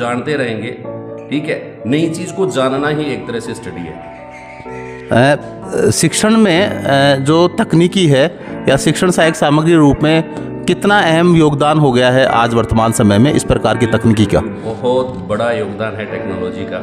जानते रहेंगे, ठीक है। नई चीज़ को जानना ही एक तरह से स्टडी है। शिक्षण में जो तकनीकी है या शिक्षण सहायक सामग्री रूप में कितना अहम योगदान हो गया है आज वर्तमान समय में इस प्रकार की तकनीकी का? बहुत बड़ा योगदान है टेक्नोलॉजी का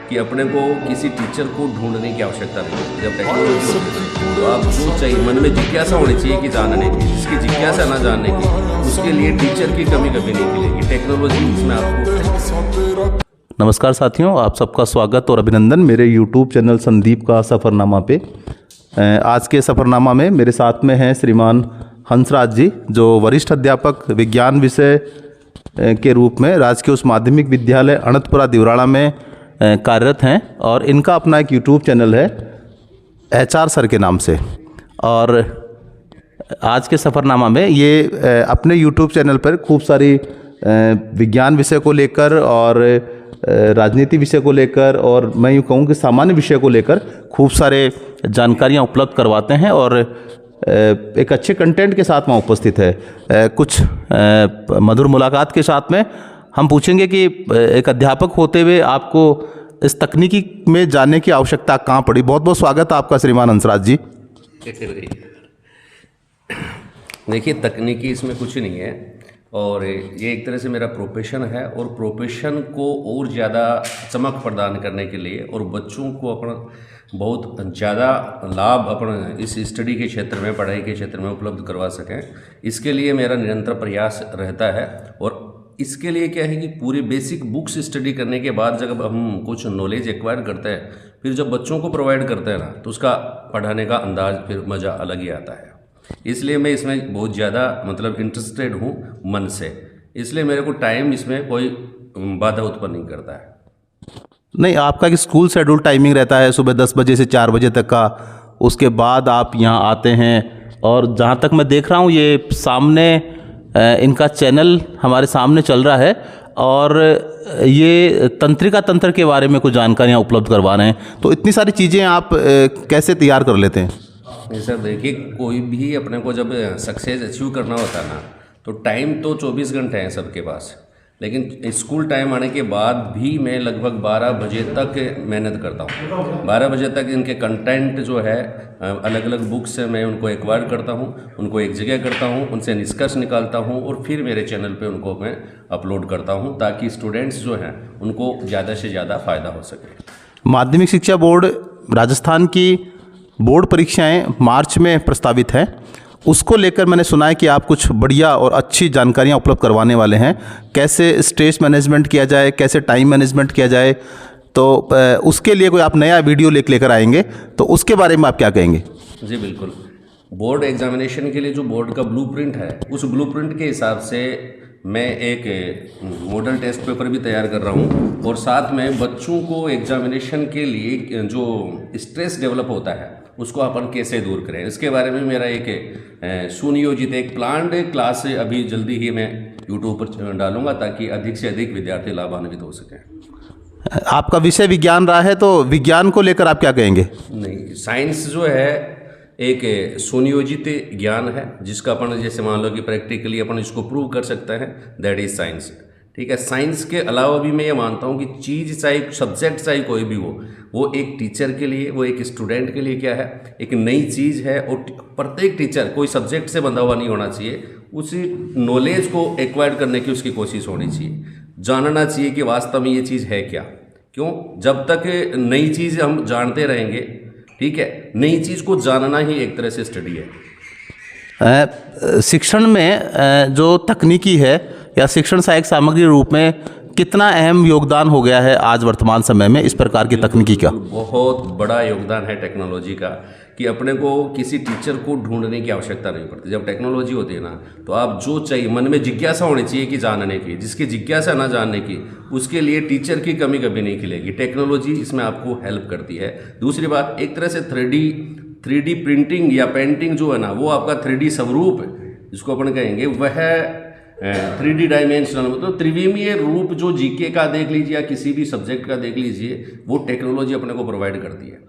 कि अपने को किसी टीचर को ढूंढने की आवश्यकता नहीं। जब टेक्नोलॉजी होती है तो आप जो चाहिए, मन में जिज्ञासा होनी चाहिए कि जानने की, जिसकी जिज्ञासा ना जानने की, उसके लिए टीचर की कमी कभी नहीं मिलेगी। टेक्नोलॉजी इसमें आपको। नमस्कार साथियों, आप सबका स्वागत और अभिनंदन मेरे YouTube चैनल संदीप का सफ़रनामा पे। आज के सफ़रनामा में मेरे साथ में हैं श्रीमान हंसराज जी, जो वरिष्ठ अध्यापक विज्ञान विषय के रूप में राजकीय उच्च माध्यमिक विद्यालय अनंतपुरा दिवराड़ा में कार्यरत हैं और इनका अपना एक YouTube चैनल है HR सर के नाम से। और आज के सफ़रनामा में ये अपने YouTube चैनल पर खूब सारी विज्ञान विषय को लेकर और राजनीति विषय को लेकर और मैं यूँ कहूँ कि सामान्य विषय को लेकर खूब सारे जानकारियाँ उपलब्ध करवाते हैं और एक अच्छे कंटेंट के साथ वहाँ उपस्थित है। कुछ मधुर मुलाकात के साथ में हम पूछेंगे कि एक अध्यापक होते हुए आपको इस तकनीकी में जानने की आवश्यकता कहाँ पड़ी। बहुत बहुत स्वागत आपका श्रीमान हंसराज जी। देखिए, तकनीकी इसमें कुछ नहीं है और ये एक तरह से मेरा प्रोफेशन है और प्रोफेशन को और ज़्यादा चमक प्रदान करने के लिए और बच्चों को अपना बहुत ज़्यादा लाभ अपना इस स्टडी के क्षेत्र में, पढ़ाई के क्षेत्र में उपलब्ध करवा सकें, इसके लिए मेरा निरंतर प्रयास रहता है। और इसके लिए क्या है कि पूरी बेसिक बुक्स स्टडी करने के बाद जब हम कुछ नॉलेज एक्वायर करते हैं, फिर जब बच्चों को प्रोवाइड करते हैं ना, तो उसका पढ़ाने का अंदाज फिर मज़ा अलग ही आता है। इसलिए मैं इसमें बहुत ज़्यादा मतलब इंटरेस्टेड हूँ मन से, इसलिए मेरे को टाइम इसमें कोई बाधा उत्पन्न नहीं करता है। नहीं, आपका कि स्कूल शेड्यूल टाइमिंग रहता है सुबह 10 बजे से 4 बजे तक का, उसके बाद आप यहाँ आते हैं और जहाँ तक मैं देख रहा हूँ ये सामने इनका चैनल हमारे सामने चल रहा है और ये तंत्रिका तंत्र के बारे में कुछ जानकारियाँ उपलब्ध करवा रहे हैं। तो इतनी सारी चीज़ें आप कैसे तैयार कर लेते हैं? नहीं सर, देखिए, कोई भी अपने को जब सक्सेस अचीव करना होता है ना, तो टाइम तो 24 घंटे हैं सबके पास, लेकिन स्कूल टाइम आने के बाद भी मैं लगभग 12 बजे तक मेहनत करता हूँ। 12 बजे तक इनके कंटेंट जो है अलग अलग बुक्स से मैं उनको एक्वायर करता हूँ, उनको एक जगह करता हूँ, उनसे निष्कर्ष निकालता हूँ और फिर मेरे चैनल पे उनको मैं अपलोड करता हूँ ताकि स्टूडेंट्स जो हैं उनको ज़्यादा से ज़्यादा फ़ायदा हो सके। माध्यमिक शिक्षा बोर्ड राजस्थान की बोर्ड परीक्षाएं मार्च में प्रस्तावित हैं, उसको लेकर मैंने सुना है कि आप कुछ बढ़िया और अच्छी जानकारियां उपलब्ध करवाने वाले हैं। कैसे स्ट्रेस मैनेजमेंट किया जाए, कैसे टाइम मैनेजमेंट किया जाए, तो उसके लिए कोई आप नया वीडियो लेकर आएंगे, तो उसके बारे में आप क्या कहेंगे? जी बिल्कुल, बोर्ड एग्जामिनेशन के लिए जो बोर्ड का ब्लूप्रिंट है, उस ब्लूप्रिंट के हिसाब से मैं एक मॉडल टेस्ट पेपर भी तैयार कर रहा हूँ और साथ में बच्चों को एग्जामिनेशन के लिए जो स्ट्रेस डेवलप होता है उसको अपन कैसे दूर करें, इसके बारे में मेरा एक सुनियोजित एक प्लान्ड क्लास अभी जल्दी ही मैं यूट्यूब पर डालूंगा ताकि अधिक से अधिक विद्यार्थी लाभान्वित हो सकें। आपका विषय विज्ञान रहा है, तो विज्ञान को लेकर आप क्या कहेंगे? नहीं, साइंस जो है एक सुनियोजित ज्ञान है जिसका अपन जैसे मान लो कि प्रैक्टिकली अपन इसको प्रूव कर सकते हैं, दैट इज साइंस। ठीक है, साइंस के अलावा भी मैं ये मानता हूँ कि चीज़ चाहे सब्जेक्ट चाहे कोई भी हो, वो एक टीचर के लिए, वो एक स्टूडेंट के लिए क्या है, एक नई चीज़ है और प्रत्येक टीचर कोई सब्जेक्ट से बंधा हुआ नहीं होना चाहिए। उसी नॉलेज को एक्वायर करने की उसकी कोशिश होनी चाहिए, जानना चाहिए कि वास्तव में ये चीज़ है क्या। क्यों? जब तक नई चीज़ हम जानते रहेंगे, ठीक है, नई चीज़ को जानना ही एक तरह से स्टडी है। शिक्षण में जो तकनीकी है या शिक्षण सहायक सामग्री रूप में कितना अहम योगदान हो गया है आज वर्तमान समय में इस प्रकार की तकनीकी का? बहुत बड़ा योगदान है टेक्नोलॉजी का कि अपने को किसी टीचर को ढूंढने की आवश्यकता नहीं पड़ती। जब टेक्नोलॉजी होती है ना, तो आप जो चाहिए, मन में जिज्ञासा होनी चाहिए कि जानने की, जिसकी जिज्ञासा ना जानने की, उसके लिए टीचर की कमी कभी नहीं खिलेगी। टेक्नोलॉजी इसमें आपको हेल्प करती है। दूसरी बात, एक तरह से 3D प्रिंटिंग या पेंटिंग जो है ना, वो आपका 3D स्वरूप जिसको अपन कहेंगे, वह 3D डायमेंशनल मतलब त्रिविमीय रूप जो जीके का देख लीजिए या किसी भी सब्जेक्ट का देख लीजिए, वो टेक्नोलॉजी अपने को प्रोवाइड करती है।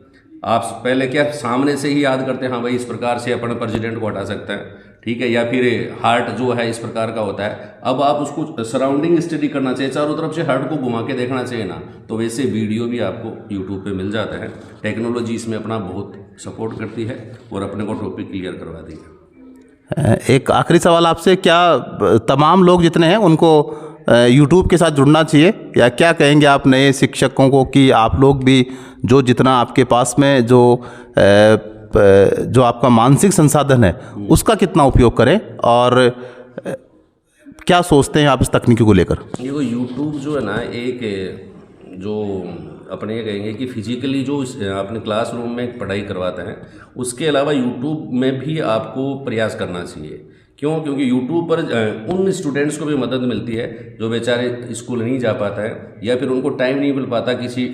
आप पहले क्या सामने से ही याद करते हैं, हाँ भाई इस प्रकार से अपन प्रेसिडेंट को हटा सकते हैं, ठीक है, या फिर हार्ट जो है इस प्रकार का होता है। अब आप उसको सराउंडिंग स्टडी करना चाहिए, चारों तरफ से हार्ट को घुमा के देखना चाहिए ना, तो वैसे वीडियो भी आपको यूट्यूब पे मिल जाता है। टेक्नोलॉजी इसमें अपना बहुत सपोर्ट करती है और अपने को टॉपिक क्लियर करवा दी है। एक आखिरी सवाल आपसे, क्या तमाम लोग जितने हैं उनको यूट्यूब के साथ जुड़ना चाहिए, या क्या कहेंगे आप नए शिक्षकों को कि आप लोग भी जो जितना आपके पास में जो आपका मानसिक संसाधन है उसका कितना उपयोग करें, और क्या सोचते हैं आप इस तकनीकी को लेकर? देखो यूट्यूब जो है ना, एक जो अपने ये कहेंगे कि फिजिकली जो अपने क्लासरूम में पढ़ाई करवाते हैं, उसके अलावा यूट्यूब में भी आपको प्रयास करना चाहिए। क्यों? क्योंकि यूट्यूब पर उन स्टूडेंट्स को भी मदद मिलती है जो बेचारे स्कूल नहीं जा पाता है, या फिर उनको टाइम नहीं मिल पाता किसी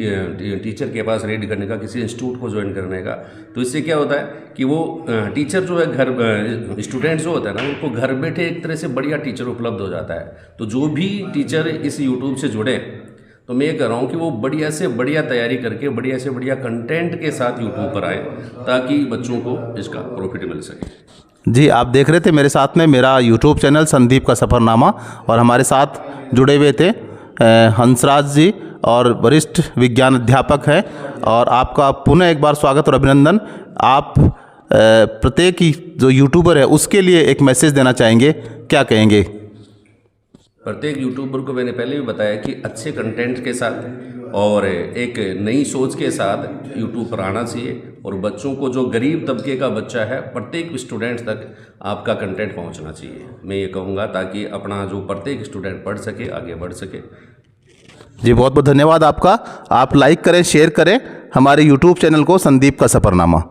टीचर के पास रीड करने का, किसी इंस्टीट्यूट को ज्वाइन करने का। तो इससे क्या होता है कि वो टीचर जो है घर स्टूडेंट्स जो होता है ना, उनको घर बैठे एक तरह से बढ़िया टीचर उपलब्ध हो जाता है। तो जो भी टीचर इस यूट्यूब से जुड़े, तो मैं ये कह रहा हूँ कि वो बढ़िया से बढ़िया तैयारी करके बढ़िया से बढ़िया कंटेंट के साथ यूट्यूब पर आए, ताकि बच्चों को इसका प्रॉफिट मिल सके। जी, आप देख रहे थे मेरे साथ में मेरा यूट्यूब चैनल संदीप का सफ़रनामा, और हमारे साथ जुड़े हुए थे हंसराज जी, और वरिष्ठ विज्ञान अध्यापक हैं। और आपका पुनः एक बार स्वागत और अभिनंदन। आप प्रत्येक ही जो यूट्यूबर है उसके लिए एक मैसेज देना चाहेंगे, क्या कहेंगे? प्रत्येक यूट्यूबर को मैंने पहले भी बताया कि अच्छे कंटेंट के साथ और एक नई सोच के साथ यूट्यूब पर आना चाहिए, और बच्चों को, जो गरीब तबके का बच्चा है, प्रत्येक स्टूडेंट तक आपका कंटेंट पहुंचना चाहिए, मैं ये कहूँगा, ताकि अपना जो प्रत्येक स्टूडेंट पढ़ सके, आगे बढ़ सके। जी, बहुत बहुत धन्यवाद आपका। आप लाइक करें, शेयर करें हमारे यूट्यूब चैनल को संदीप का सफ़रनामा।